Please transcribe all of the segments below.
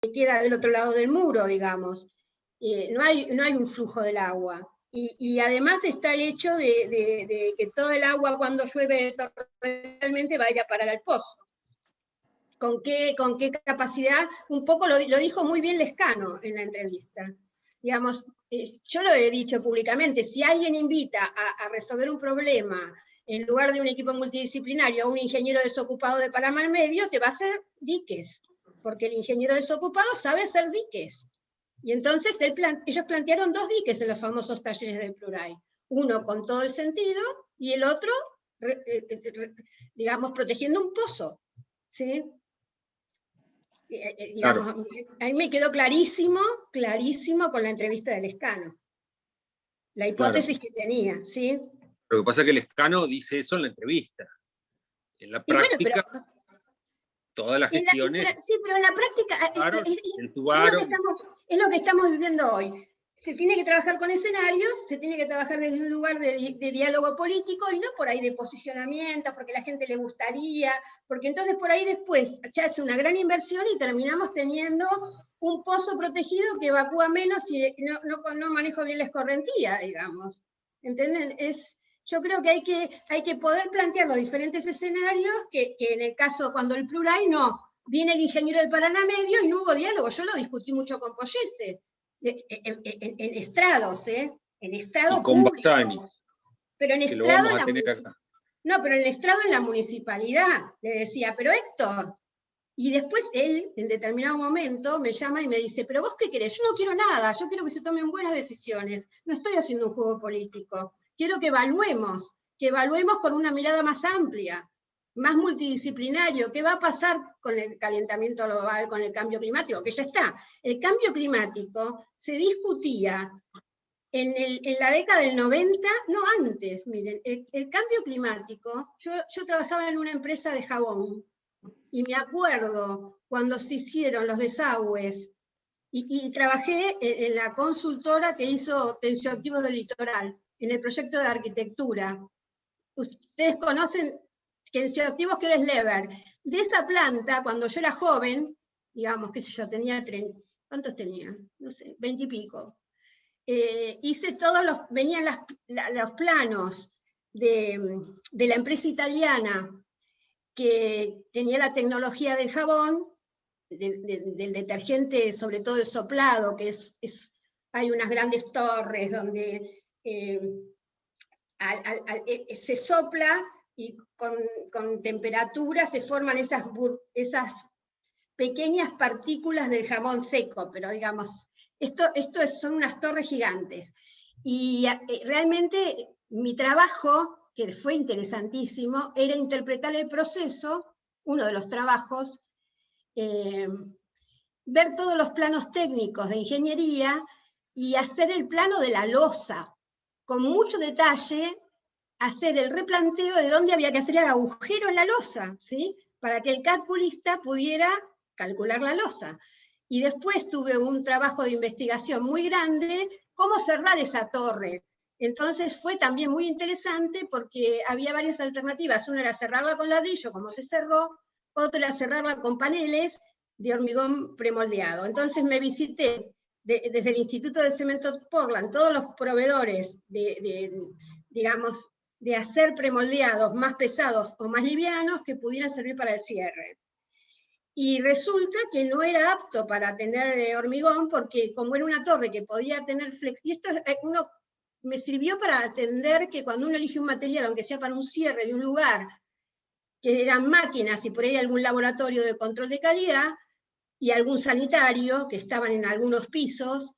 queda del otro lado del muro, digamos. No hay un flujo del agua. Y además está el hecho de que todo el agua cuando llueve torrencialmente va a ir a parar al pozo. ¿Con qué capacidad? Un poco lo dijo muy bien Lescano en la entrevista. Digamos, yo lo he dicho públicamente, si alguien invita a resolver un problema en lugar de un equipo multidisciplinario a un ingeniero desocupado de Paraná al medio, te va a hacer diques, porque el ingeniero desocupado sabe hacer diques. Y entonces ellos plantearon 2 diques en los famosos talleres del Pluray. Uno con todo el sentido y el otro, digamos, protegiendo un pozo. ¿Sí? Digamos, claro. A mí me quedó clarísimo con la entrevista de Lescano. La hipótesis que tenía, ¿sí? Lo que pasa es que Lescano dice eso en la entrevista. En la práctica, bueno, todas las gestiones... Sí, pero en la práctica claro, es lo que estamos viviendo hoy. Se tiene que trabajar con escenarios, se tiene que trabajar desde un lugar de diálogo político y no por ahí de posicionamiento, porque a la gente le gustaría, porque entonces por ahí después se hace una gran inversión y terminamos teniendo un pozo protegido que evacúa menos y no manejo bien la escorrentía, digamos. ¿Entienden? Yo creo que hay que poder plantear los diferentes escenarios, que en el caso cuando el Pluray no, viene el ingeniero del Paraná Medio y no hubo diálogo. Yo lo discutí mucho con Poyese. En estrados, en estrados públicos. Pero en estrado en la municipalidad. No, pero en estrado en la municipalidad. Le decía, pero Héctor. Y después él, en determinado momento, me llama y me dice, pero vos qué querés, yo no quiero nada, yo quiero que se tomen buenas decisiones. No estoy haciendo un juego político. Quiero que evaluemos con una mirada más amplia, más multidisciplinario. ¿Qué va a pasar con el calentamiento global, con el cambio climático? Que ya está. El cambio climático se discutía en la década del 90, no antes, miren, el cambio climático, yo trabajaba en una empresa de jabón, y me acuerdo cuando se hicieron los desagües, y trabajé en la consultora que hizo tensioactivos del litoral, en el proyecto de arquitectura. Ustedes conocen tensioactivos, que ahora es Lever. De esa planta, cuando yo era joven, digamos, qué sé yo, tenía 30, ¿cuántos tenía? No sé, 20 y pico. Hice venían los planos de la empresa italiana que tenía la tecnología del jabón, del detergente, sobre todo el soplado, que hay unas grandes torres donde se sopla y con temperatura se forman esas pequeñas partículas del jabón seco, pero digamos, son unas torres gigantes. Y realmente mi trabajo, que fue interesantísimo, era interpretar el proceso, uno de los trabajos, ver todos los planos técnicos de ingeniería y hacer el plano de la losa, con mucho detalle, hacer el replanteo de dónde había que hacer el agujero en la losa, ¿sí? Para que el calculista pudiera calcular la losa. Y después tuve un trabajo de investigación muy grande, cómo cerrar esa torre. Entonces fue también muy interesante porque había varias alternativas. Una era cerrarla con ladrillo, como se cerró, otra era cerrarla con paneles de hormigón premoldeado. Entonces me visité desde el Instituto de Cemento Portland, todos los proveedores digamos, de hacer premoldeados más pesados o más livianos que pudieran servir para el cierre. Y resulta que no era apto para tener hormigón, porque como era una torre que podía tener flex, y esto me sirvió para atender que cuando uno elige un material, aunque sea para un cierre de un lugar, que eran máquinas y por ahí algún laboratorio de control de calidad, y algún sanitario, que estaban en algunos pisos,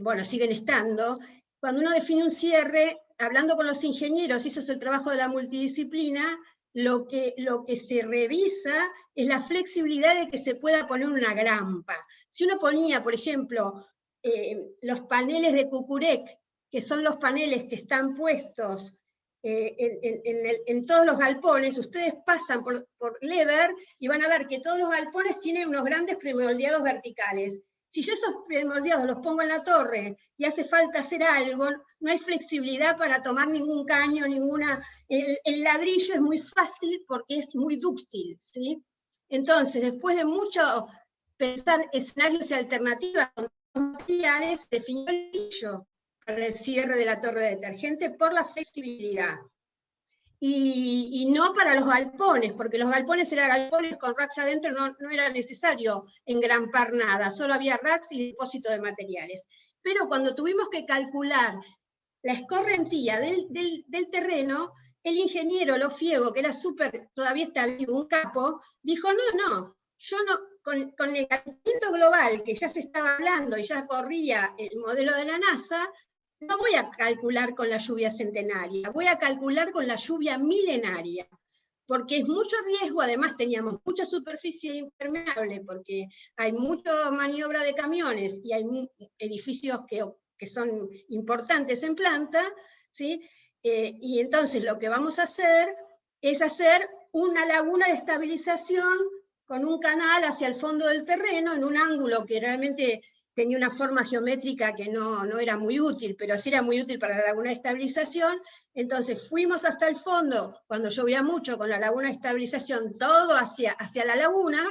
bueno, siguen estando, cuando uno define un cierre, hablando con los ingenieros, y eso es el trabajo de la multidisciplina, lo que se revisa es la flexibilidad de que se pueda poner una grampa. Si uno ponía, por ejemplo, los paneles de Cucurec, que son los paneles que están puestos en todos los galpones, ustedes pasan por Lever y van a ver que todos los galpones tienen unos grandes premoldeados verticales. Si yo esos premoldeados los pongo en la torre y hace falta hacer algo, no hay flexibilidad para tomar ningún caño, el ladrillo es muy fácil porque es muy dúctil, ¿sí? Entonces, después de mucho pensar escenarios y alternativas con materiales, definió el brillo para el cierre de la torre de detergente por la flexibilidad. Y no para los galpones, porque los galpones eran galpones con racks adentro, no era necesario engrampar nada, solo había racks y depósito de materiales. Pero cuando tuvimos que calcular la escorrentía del terreno, el ingeniero Lofiego, que era todavía está vivo, un capo, dijo, no, yo no, con el calentamiento global que ya se estaba hablando y ya corría el modelo de la NASA, no voy a calcular con la lluvia centenaria, voy a calcular con la lluvia milenaria, porque es mucho riesgo, además teníamos mucha superficie impermeable, porque hay mucha maniobra de camiones y hay edificios que son importantes en planta, ¿sí? Y entonces lo que vamos a hacer es hacer una laguna de estabilización con un canal hacia el fondo del terreno, en un ángulo que realmente tenía una forma geométrica que no era muy útil, pero sí era muy útil para la laguna de estabilización. Entonces fuimos hasta el fondo, cuando llovía mucho, con la laguna de estabilización, todo hacia la laguna,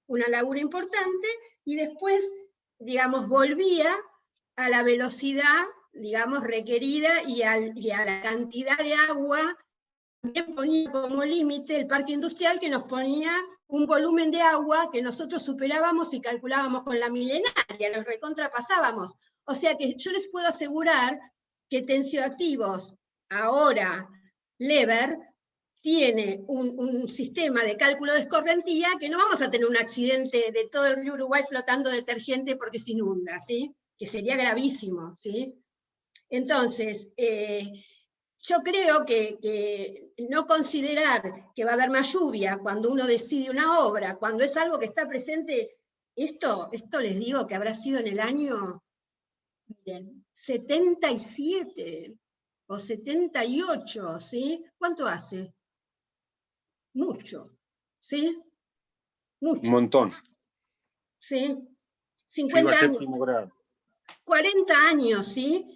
una laguna importante, y después, digamos, volvía a la velocidad, digamos, requerida y a la cantidad de agua. También ponía como límite el parque industrial, que nos ponía un volumen de agua que nosotros superábamos y calculábamos con la milenaria, los recontrapasábamos. O sea que yo les puedo asegurar que Tensioactivos, ahora Lever, tiene un sistema de cálculo de escorrentía que no vamos a tener un accidente de todo el río Uruguay flotando detergente porque se inunda, ¿sí? Que sería gravísimo, ¿sí? Entonces, yo creo que no considerar que va a haber más lluvia cuando uno decide una obra, cuando es algo que está presente, esto les digo que habrá sido en el año, miren, 77 o 78, ¿sí? ¿Cuánto hace? Mucho, ¿sí? Mucho. Un montón. ¿Sí? 50 años. 40 años, ¿sí?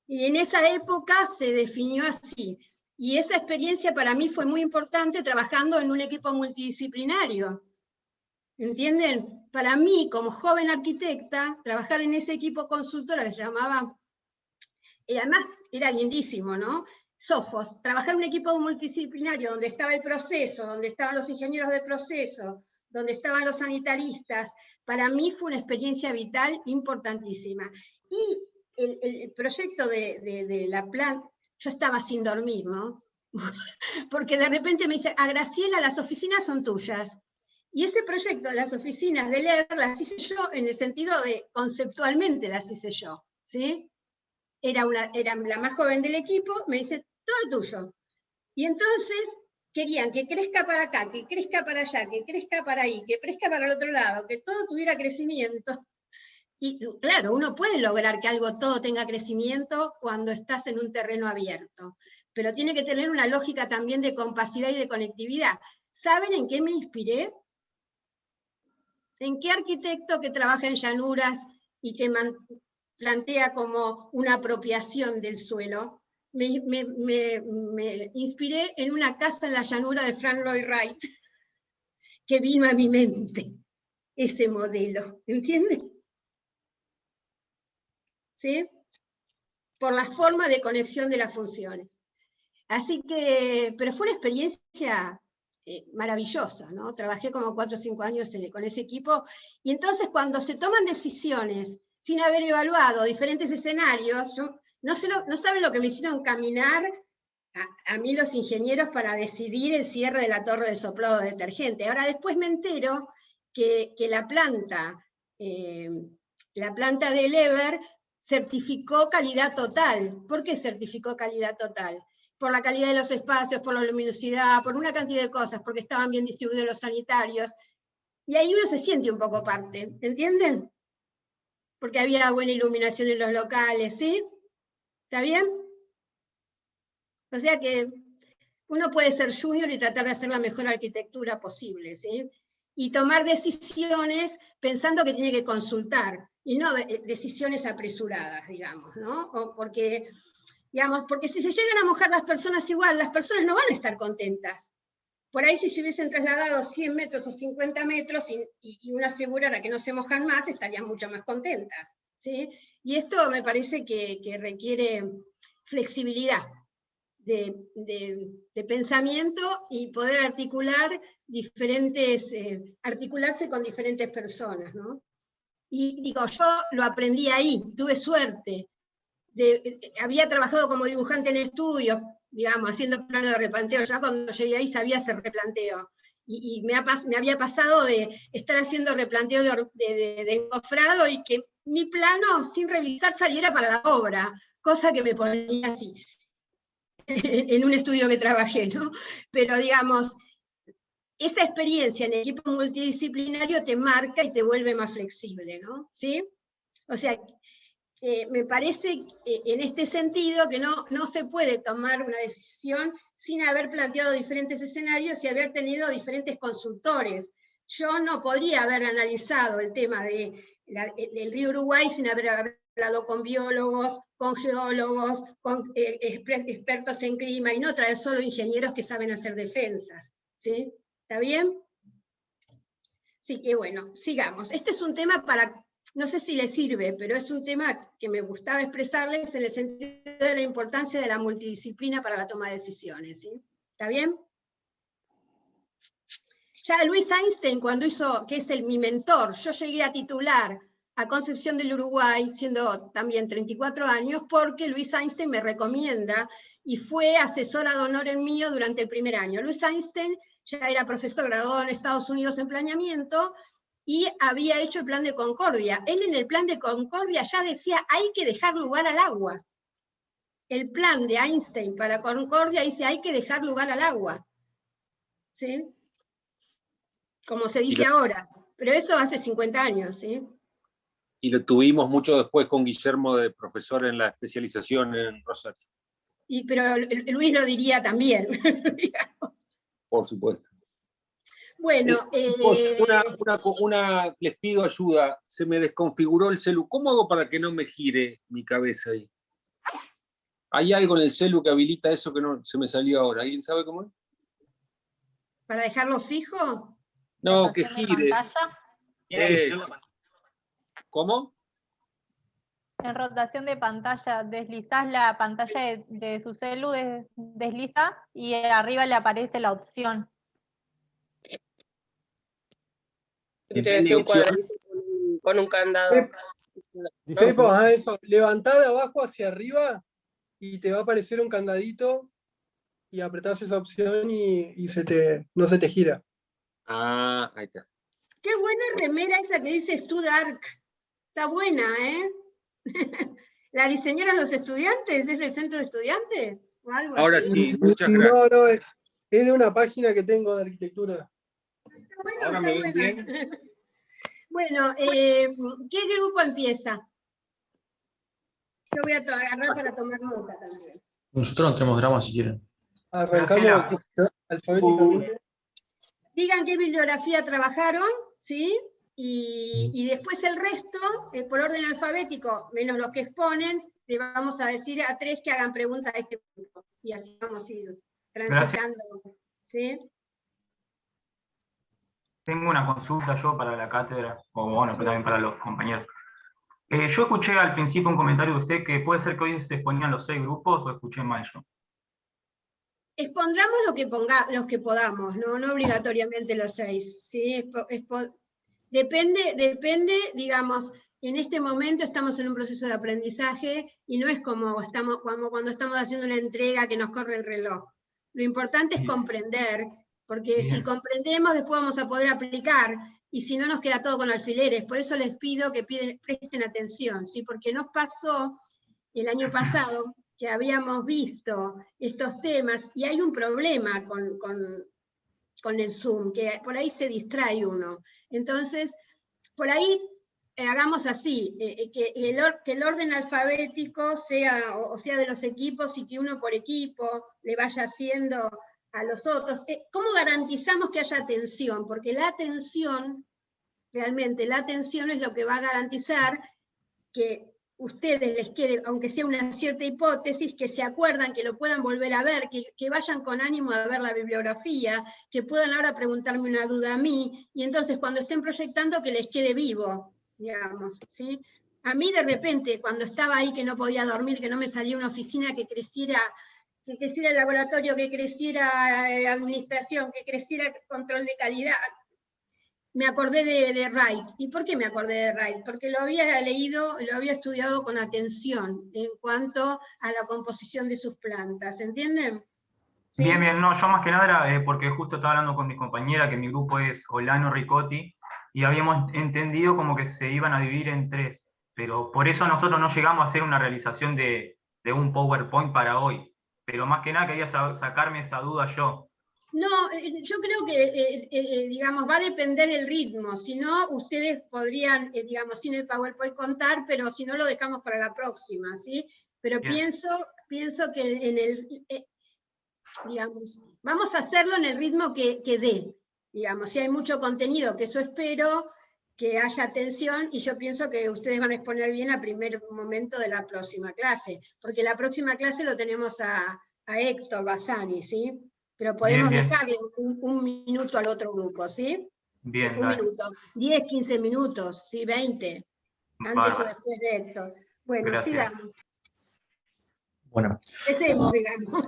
Y en esa época se definió así. Y esa experiencia para mí fue muy importante trabajando en un equipo multidisciplinario. ¿Entienden? Para mí, como joven arquitecta, trabajar en ese equipo consultora que se llamaba, y además era lindísimo, ¿no? Sofos, trabajar en un equipo multidisciplinario donde estaba el proceso, donde estaban los ingenieros de proceso, donde estaban los sanitaristas, para mí fue una experiencia vital importantísima. Y el proyecto de la planta, yo estaba sin dormir, ¿no? Porque de repente me dice, a Graciela, las oficinas son tuyas. Y ese proyecto de las oficinas de Lever las hice yo en el sentido de conceptualmente las hice yo, ¿sí? Era la más joven del equipo, me dice, todo tuyo. Y entonces querían que crezca para acá, que crezca para allá, que crezca para ahí, que crezca para el otro lado, que todo tuviera crecimiento. Y claro, uno puede lograr que algo todo tenga crecimiento cuando estás en un terreno abierto, pero tiene que tener una lógica también de compasividad y de conectividad. ¿Saben en qué me inspiré? ¿En qué arquitecto que trabaja en llanuras y que plantea como una apropiación del suelo? Me inspiré en una casa en la llanura de Frank Lloyd Wright, que vino a mi mente ese modelo, ¿entienden? ¿Sí? Por la forma de conexión de las funciones. Así que, pero fue una experiencia maravillosa, ¿no? Trabajé como 4 o 5 años con ese equipo, y entonces cuando se toman decisiones sin haber evaluado diferentes escenarios, no saben lo que me hicieron caminar a mí los ingenieros para decidir el cierre de la torre de soplado de detergente. Ahora después me entero que la planta de Lever certificó calidad total. ¿Por qué certificó calidad total? Por la calidad de los espacios, por la luminosidad, por una cantidad de cosas, porque estaban bien distribuidos los sanitarios. Y ahí uno se siente un poco parte, ¿entienden? Porque había buena iluminación en los locales, ¿sí? ¿Está bien? O sea que uno puede ser junior y tratar de hacer la mejor arquitectura posible, ¿sí? Y tomar decisiones pensando que tiene que consultar, y no decisiones apresuradas, digamos, ¿no? Porque si se llegan a mojar las personas igual, las personas no van a estar contentas, por ahí si se hubiesen trasladado 100 metros o 50 metros y uno asegurara que no se mojan más, estarían mucho más contentas, ¿sí? Y esto me parece que requiere flexibilidad de pensamiento y poder articularse con diferentes personas, ¿no? Y digo, yo lo aprendí ahí, tuve suerte. Había trabajado como dibujante en estudios, digamos, haciendo planos de replanteo. Ya cuando llegué ahí sabía hacer replanteo. Y me había pasado de estar haciendo replanteo de encofrado y que mi plano, sin revisar, saliera para la obra, cosa que me ponía así, en un estudio que trabajé, ¿no? Pero digamos, esa experiencia en equipo multidisciplinario te marca y te vuelve más flexible, ¿no? ¿Sí? O sea, me parece en este sentido que no se puede tomar una decisión sin haber planteado diferentes escenarios y haber tenido diferentes consultores. Yo no podría haber analizado el tema del río Uruguay sin haber hablado con biólogos, con geólogos, con expertos en clima, y no traer solo ingenieros que saben hacer defensas, ¿sí? ¿Está bien? Así que bueno, sigamos. Este es un tema para... No sé si les sirve, pero es un tema que me gustaba expresarles en el sentido de la importancia de la multidisciplina para la toma de decisiones, ¿sí? ¿Está bien? Ya Luis Einstein, cuando hizo, que es mi mentor, yo llegué a titular a Concepción del Uruguay, siendo también 34 años, porque Luis Einstein me recomienda y fue asesora de honor en mío durante el primer año. Luis Einstein ya era profesor graduado en Estados Unidos en planeamiento, y había hecho el plan de Concordia. Él en el plan de Concordia ya decía, hay que dejar lugar al agua. El plan de Einstein para Concordia dice, hay que dejar lugar al agua. ¿Sí? Como se dice ahora. Pero eso hace 50 años, ¿sí? Y lo tuvimos mucho después con Guillermo de profesor en la especialización en Rosario. Pero Luis lo diría también. Por supuesto. Bueno, les pido ayuda, se me desconfiguró el celu. ¿Cómo hago para que no me gire mi cabeza ahí? ¿Hay algo en el celu que habilita eso que no se me salió ahora? ¿Alguien sabe cómo es? ¿Para dejarlo fijo? No, que gire. ¿Cómo? En rotación de pantalla, deslizás la pantalla de su celu, desliza y arriba le aparece la opción. Con un candado. Pepo, eso, levantar abajo hacia arriba y te va a aparecer un candadito y apretás esa opción y no se te gira. Ah, ahí está. Qué buena remera esa que dice Studark. Está buena, ¿eh? ¿La diseñaron los estudiantes? ¿Es del centro de estudiantes? ¿O algo Ahora así? sí, muchas gracias. No, es de una página que tengo de arquitectura. Bueno, ¿Ahora me ven bien? Bueno, ¿qué grupo empieza? Yo voy a agarrar para tomar nota también. Nosotros no tenemos drama si quieren. Arrancamos alfabéticamente. Digan qué bibliografía trabajaron, ¿sí? Y después el resto, por orden alfabético, menos los que exponen, le vamos a decir a 3 que hagan preguntas a este grupo. Y así vamos a ir transitando, ¿sí? Tengo una consulta yo para la cátedra, o bueno, pero también para los compañeros. Yo escuché al principio un comentario de usted que puede ser que hoy se exponían los 6 grupos, o escuché mal yo. Expondramos los que podamos, no obligatoriamente los 6, ¿sí? Depende, digamos, en este momento estamos en un proceso de aprendizaje y no es como cuando estamos haciendo una entrega que nos corre el reloj. Lo importante es comprender, porque si comprendemos después vamos a poder aplicar, y si no nos queda todo con alfileres. Por eso les pido que presten atención, ¿sí? Porque nos pasó el año pasado que habíamos visto estos temas, y hay un problema con el Zoom, que por ahí se distrae uno. Entonces, por ahí hagamos así, que el orden alfabético sea, o sea de los equipos, y que uno por equipo le vaya haciendo a los otros. ¿Cómo garantizamos que haya atención? Porque la atención, realmente la atención es lo que va a garantizar que ustedes les quede, aunque sea una cierta hipótesis, que se acuerdan, que lo puedan volver a ver, que vayan con ánimo a ver la bibliografía, que puedan ahora preguntarme una duda a mí, y entonces cuando estén proyectando que les quede vivo, digamos, ¿sí? A mí de repente, cuando estaba ahí que no podía dormir, que no me salía una oficina que creciera el laboratorio, que creciera administración, que creciera control de calidad, me acordé de Wright. ¿Y por qué me acordé de Wright? Porque lo había leído, lo había estudiado con atención en cuanto a la composición de sus plantas, ¿entienden? ¿Sí? Bien, bien, no, yo más que nada era porque justo estaba hablando con mi compañera, que mi grupo es Olano Ricotti, y habíamos entendido como que se iban a dividir en 3, pero por eso nosotros no llegamos a hacer una realización de un PowerPoint para hoy, pero más que nada quería sacarme esa duda yo. No, yo creo que, digamos, va a depender el ritmo, si no, ustedes podrían, digamos, sin el PowerPoint contar, pero si no lo dejamos para la próxima, ¿sí? Pero pienso que en el, digamos, vamos a hacerlo en el ritmo que dé, digamos, si hay mucho contenido, que eso espero, que haya atención, y yo pienso que ustedes van a exponer bien a primer momento de la próxima clase, porque la próxima clase lo tenemos a Héctor Bassani, ¿sí? Pero podemos dejarle un minuto al otro grupo, ¿sí? Bien, un minuto, 10, 15 minutos, ¿sí? 20, antes o después de Héctor. Bueno, gracias. sigamos. Bueno. Empecemos, digamos.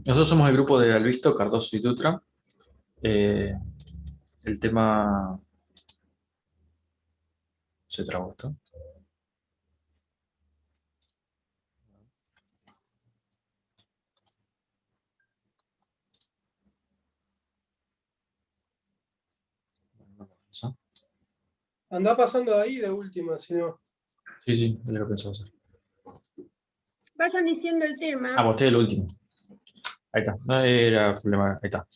Nosotros somos el grupo de Alvisto, Cardoso y Dutra. El tema... ¿Se trabó esto? Andá pasando ahí de última, si no. Sí, es lo que pensaba hacer. Vayan diciendo el tema. Ah, usted el último. Ahí está, no era problema, ahí está.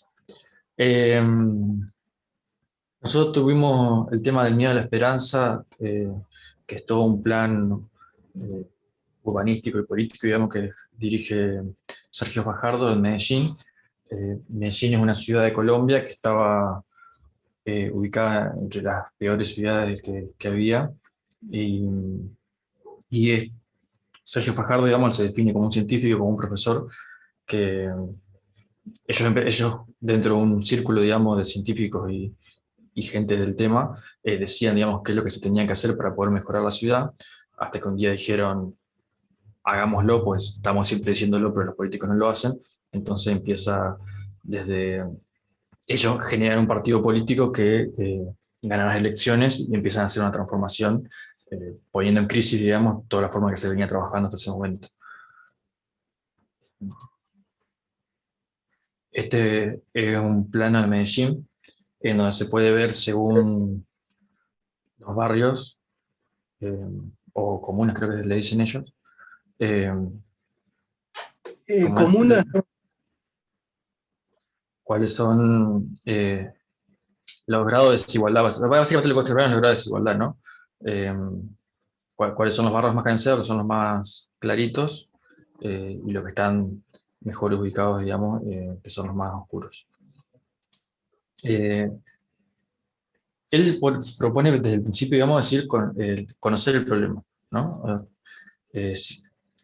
Nosotros tuvimos el tema del miedo a la esperanza, que es todo un plan urbanístico y político, digamos, que dirige Sergio Fajardo en Medellín. Medellín es una ciudad de Colombia que estaba ubicada entre las peores ciudades que había, y Sergio Fajardo, digamos, se define como un científico, como un profesor, que ellos dentro de un círculo, digamos, de científicos y gente del tema, decían, digamos, qué es lo que se tenía que hacer para poder mejorar la ciudad, hasta que un día dijeron, hagámoslo, pues estamos siempre diciéndolo, pero los políticos no lo hacen. Entonces empieza desde... Ellos generan un partido político que gana las elecciones y empiezan a hacer una transformación, poniendo en crisis, digamos, toda la forma que se venía trabajando hasta ese momento. Este es un plano de Medellín, en donde se puede ver según los barrios, o comunas, creo que le dicen ellos. Comunas. ¿Cuáles son los grados de desigualdad? Básicamente lo que observan es los grados de desigualdad, ¿no? ¿Cuáles son los barrios más carenciados, que son los más claritos, y los que están mejor ubicados, digamos, que son los más oscuros? Él propone desde el principio, digamos, decir, conocer el problema, ¿no?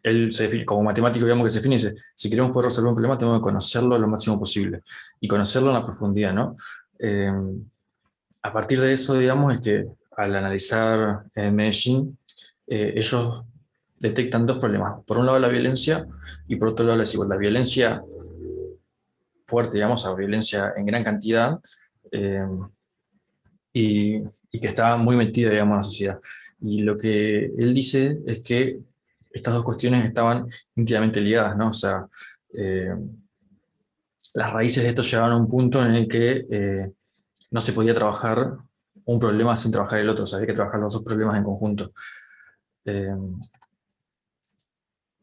Él se define, como matemático, digamos, que se define, dice, si queremos poder resolver un problema, tenemos que conocerlo lo máximo posible, y conocerlo en la profundidad, ¿no? A partir de eso, digamos, es que al analizar Medellín, ellos detectan dos problemas. Por un lado la violencia, y por otro lado la desigualdad. Violencia fuerte, digamos, o violencia en gran cantidad, y que está muy metida, digamos, en la sociedad. Y lo que él dice es que estas dos cuestiones estaban íntimamente ligadas, ¿no? O sea, las raíces de esto llegaban a un punto en el que no se podía trabajar un problema sin trabajar el otro, o sea, había que trabajar los dos problemas en conjunto.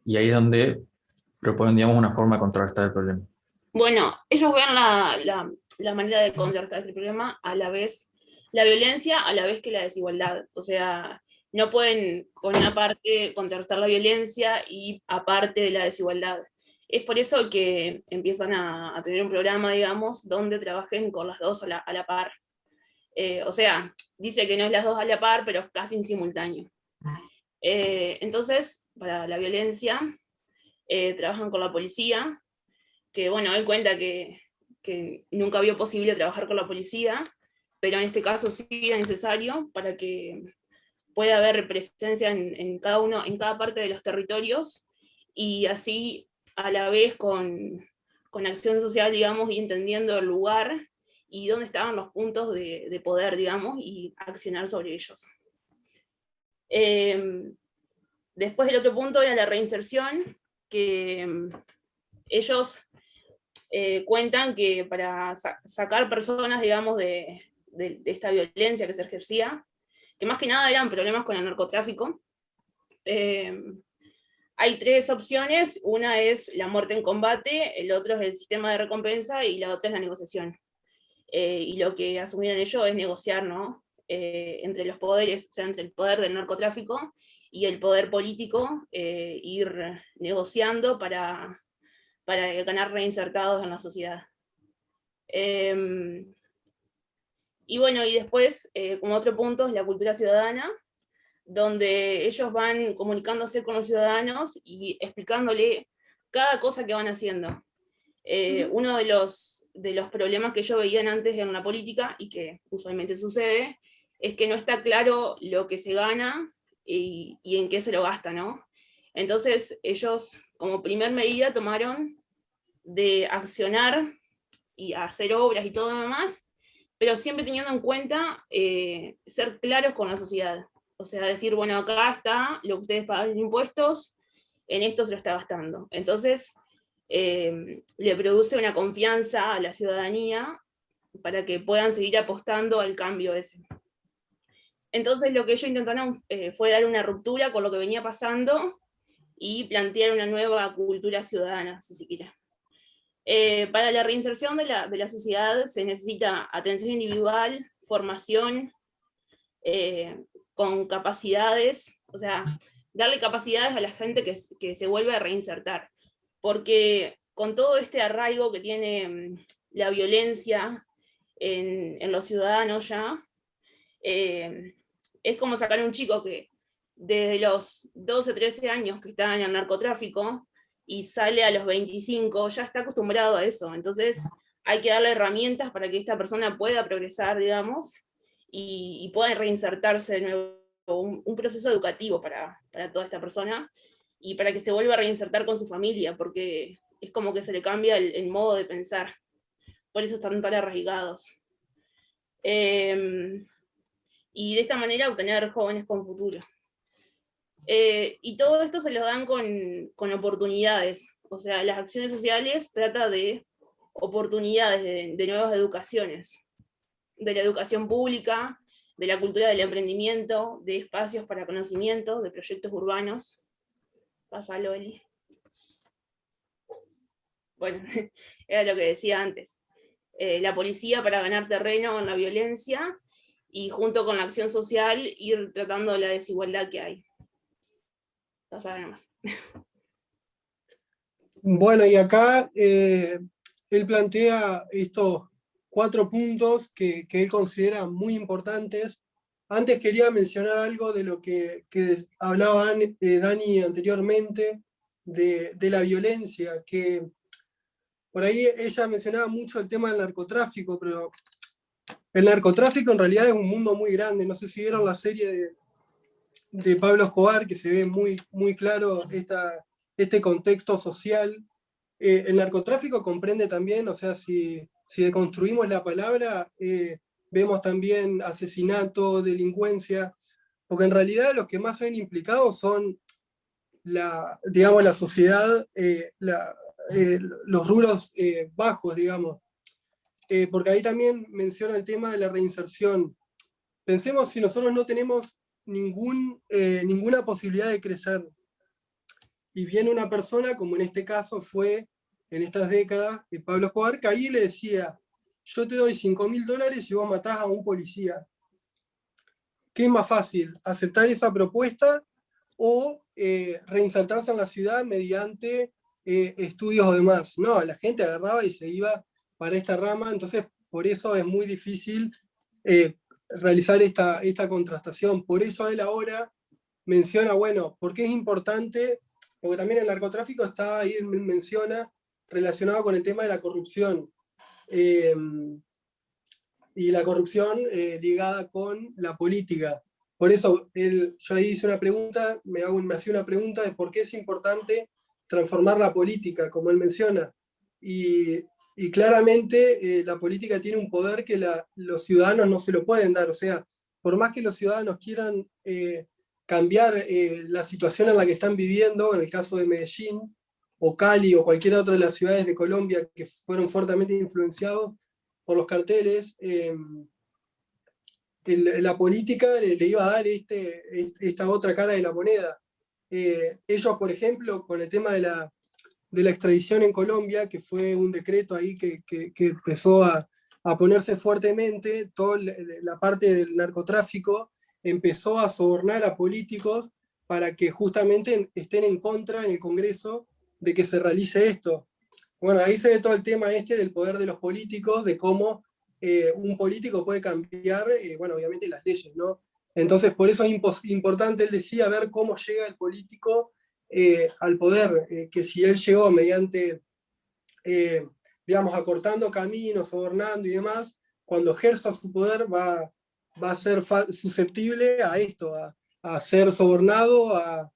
Y ahí es donde proponen, digamos, una forma de contrarrestar el problema. Bueno, ellos ven la manera de contrarrestar el problema a la vez, la violencia a la vez que la desigualdad. O sea, no pueden, con una parte, contrarrestar la violencia y aparte de la desigualdad. Es por eso que empiezan a tener un programa, digamos, donde trabajen con las dos a la par. O sea, dice que no es las dos a la par, pero casi en simultáneo. Entonces, para la violencia, trabajan con la policía, que bueno, él cuenta que nunca vio posible trabajar con la policía, pero en este caso sí era necesario para que pueda haber presencia en cada parte de los territorios, y así a la vez con acción social, digamos, y entendiendo el lugar y dónde estaban los puntos de poder, digamos, y accionar sobre ellos. Después el otro punto era la reinserción, que ellos cuentan que para sacar personas, digamos, de esta violencia que se ejercía, que más que nada eran problemas con el narcotráfico, hay 3 opciones: una es la muerte en combate, el otro es el sistema de recompensa y la otra es la negociación. Y lo que asumieron ellos es negociar, ¿no? Entre los poderes, o sea, entre el poder del narcotráfico y el poder político, ir negociando para ganar reinsertados en la sociedad. Y bueno, y después, como otro punto, es la cultura ciudadana, donde ellos van comunicándose con los ciudadanos y explicándole cada cosa que van haciendo. Uno de los problemas que yo veía antes en la política, y que usualmente sucede, es que no está claro lo que se gana y en qué se lo gasta, ¿no? Entonces ellos, como primer medida, tomaron de accionar y hacer obras y todo lo demás, pero siempre teniendo en cuenta ser claros con la sociedad. O sea, decir, bueno, acá está lo que ustedes pagan en impuestos, en esto se lo está gastando. Entonces, le produce una confianza a la ciudadanía para que puedan seguir apostando al cambio ese. Entonces, lo que ellos intentaron fue dar una ruptura con lo que venía pasando y plantear una nueva cultura ciudadana, si se quiere. Para la reinserción de la sociedad se necesita atención individual, formación, con capacidades, o sea, darle capacidades a la gente que se vuelve a reinsertar, porque con todo este arraigo que tiene la violencia en los ciudadanos ya, es como sacar a un chico que desde los 12, 13 años que está en el narcotráfico y sale a los 25, ya está acostumbrado a eso. Entonces hay que darle herramientas para que esta persona pueda progresar, digamos, y pueda reinsertarse de nuevo, un proceso educativo para toda esta persona, y para que se vuelva a reinsertar con su familia, porque es como que se le cambia el modo de pensar. Por eso están tan arraigados. Y de esta manera obtener jóvenes con futuro. Y todo esto se lo dan con oportunidades. O sea, las acciones sociales trata de oportunidades de nuevas educaciones, de la educación pública, de la cultura del emprendimiento, de espacios para conocimiento, de proyectos urbanos. Pásalo, Eli. Bueno, era lo que decía antes. La policía para ganar terreno en la violencia, y junto con la acción social ir tratando la desigualdad que hay. Pásalo nomás. Bueno, y acá él plantea estos 4 puntos que él considera muy importantes. Antes quería mencionar algo de lo que hablaba Dani anteriormente, de la violencia, que por ahí ella mencionaba mucho el tema del narcotráfico, pero el narcotráfico en realidad es un mundo muy grande. No sé si vieron la serie de Pablo Escobar, que se ve muy, muy claro este contexto social. El narcotráfico comprende también, o sea, si deconstruimos la palabra, vemos también asesinato, delincuencia, porque en realidad los que más ven implicados son la sociedad, los rubros bajos, digamos. Porque ahí también menciona el tema de la reinserción. Pensemos si nosotros no tenemos ninguna posibilidad de crecer, y viene una persona, como en este caso fue en estas décadas, Pablo Escobar, que ahí le decía, yo te doy $5.000 y vos matás a un policía. ¿Qué es más fácil? ¿Aceptar esa propuesta o reinsertarse en la ciudad mediante estudios o demás? No, la gente agarraba y se iba para esta rama, entonces por eso es muy difícil realizar esta contrastación. Por eso él ahora menciona, bueno, ¿por qué es importante? Porque también el narcotráfico está ahí, menciona, relacionado con el tema de la corrupción. Y la corrupción ligada con la política. Por eso yo ahí hice una pregunta, me hacía una pregunta de por qué es importante transformar la política, como él menciona. Y claramente la política tiene un poder que los ciudadanos no se lo pueden dar. O sea, por más que los ciudadanos quieran cambiar la situación en la que están viviendo, en el caso de Medellín, o Cali, o cualquier otra de las ciudades de Colombia que fueron fuertemente influenciados por los carteles, la política le iba a dar esta otra cara de la moneda. Ellos, por ejemplo, con el tema de la extradición en Colombia, que fue un decreto ahí que empezó a ponerse fuertemente, toda la parte del narcotráfico empezó a sobornar a políticos para que justamente estén en contra en el Congreso de que se realice esto. Bueno, ahí se ve todo el tema del poder de los políticos, de cómo un político puede cambiar, bueno, obviamente las leyes, ¿no? Entonces, por eso es importante, él decía, ver cómo llega el político al poder, que si él llegó mediante, digamos, acortando caminos, sobornando y demás, cuando ejerza su poder va a ser susceptible a esto, a ser sobornado,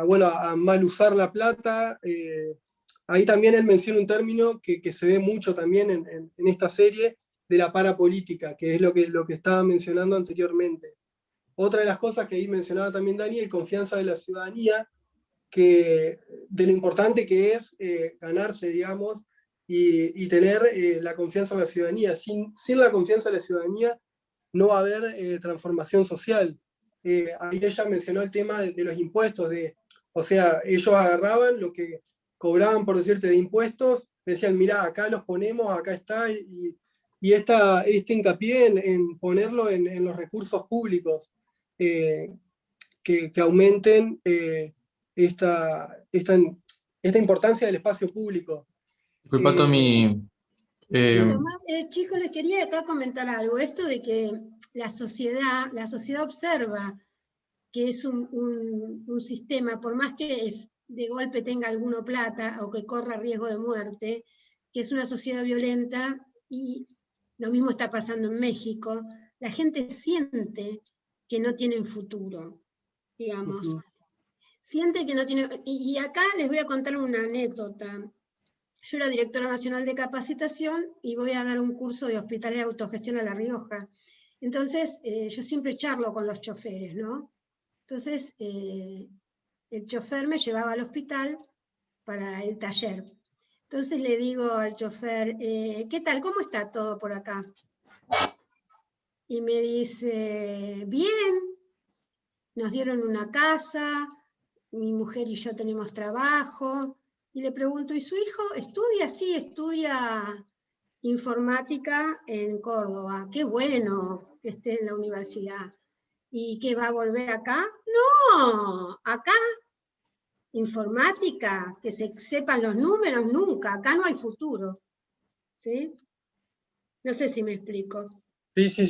bueno, a mal usar la plata. Ahí también él menciona un término que se ve mucho también en esta serie, de la parapolítica, que es lo que estaba mencionando anteriormente. Otra de las cosas que ahí mencionaba también Daniel, confianza de la ciudadanía, de lo importante que es ganarse, digamos, y tener la confianza de la ciudadanía. Sin la confianza de la ciudadanía no va a haber transformación social. Ahí ella mencionó el tema de los impuestos, o sea, ellos agarraban lo que cobraban, por decirte, de impuestos, decían, mirá, acá los ponemos, acá está, y este hincapié en ponerlo en los recursos públicos, que aumenten esta importancia del espacio público. Disculpa, Tommy. Tomás, chicos, les quería acá comentar algo. Esto de que la sociedad observa que es un sistema, por más que de golpe tenga alguno plata o que corra riesgo de muerte, que es una sociedad violenta, y lo mismo está pasando en México, la gente siente que no tienen futuro, digamos. Siente que no tiene... Y acá les voy a contar una anécdota. Yo era directora nacional de capacitación y voy a dar un curso de hospital de autogestión a La Rioja. Entonces, yo siempre charlo con los choferes, ¿no? Entonces, el chofer me llevaba al hospital para el taller. Entonces le digo al chofer, ¿qué tal? ¿Cómo está todo por acá? Y me dice, bien, nos dieron una casa, mi mujer y yo tenemos trabajo. Y le pregunto, ¿y su hijo estudia? Sí, estudia informática en Córdoba. Qué bueno que esté en la universidad. ¿Y qué, va a volver acá? No, acá, informática, que se sepan los números, nunca. Acá no hay futuro. ¿Sí? No sé si me explico. Sí.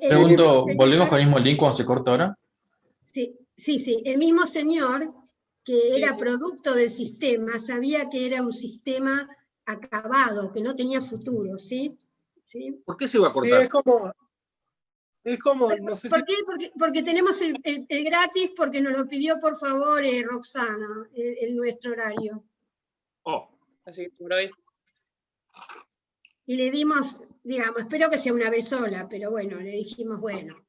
Pregunto, ¿volvemos con el mismo link cuando se corta ahora? Sí. El mismo señor que era producto del sistema, sabía que era un sistema acabado, que no tenía futuro, ¿sí? ¿Por qué se iba a cortar? Es como no sé ¿Por qué? Porque tenemos el gratis, porque nos lo pidió por favor Roxana, en nuestro horario. Así que por hoy. Y le dimos, digamos, espero que sea una vez sola, pero bueno, le dijimos, bueno.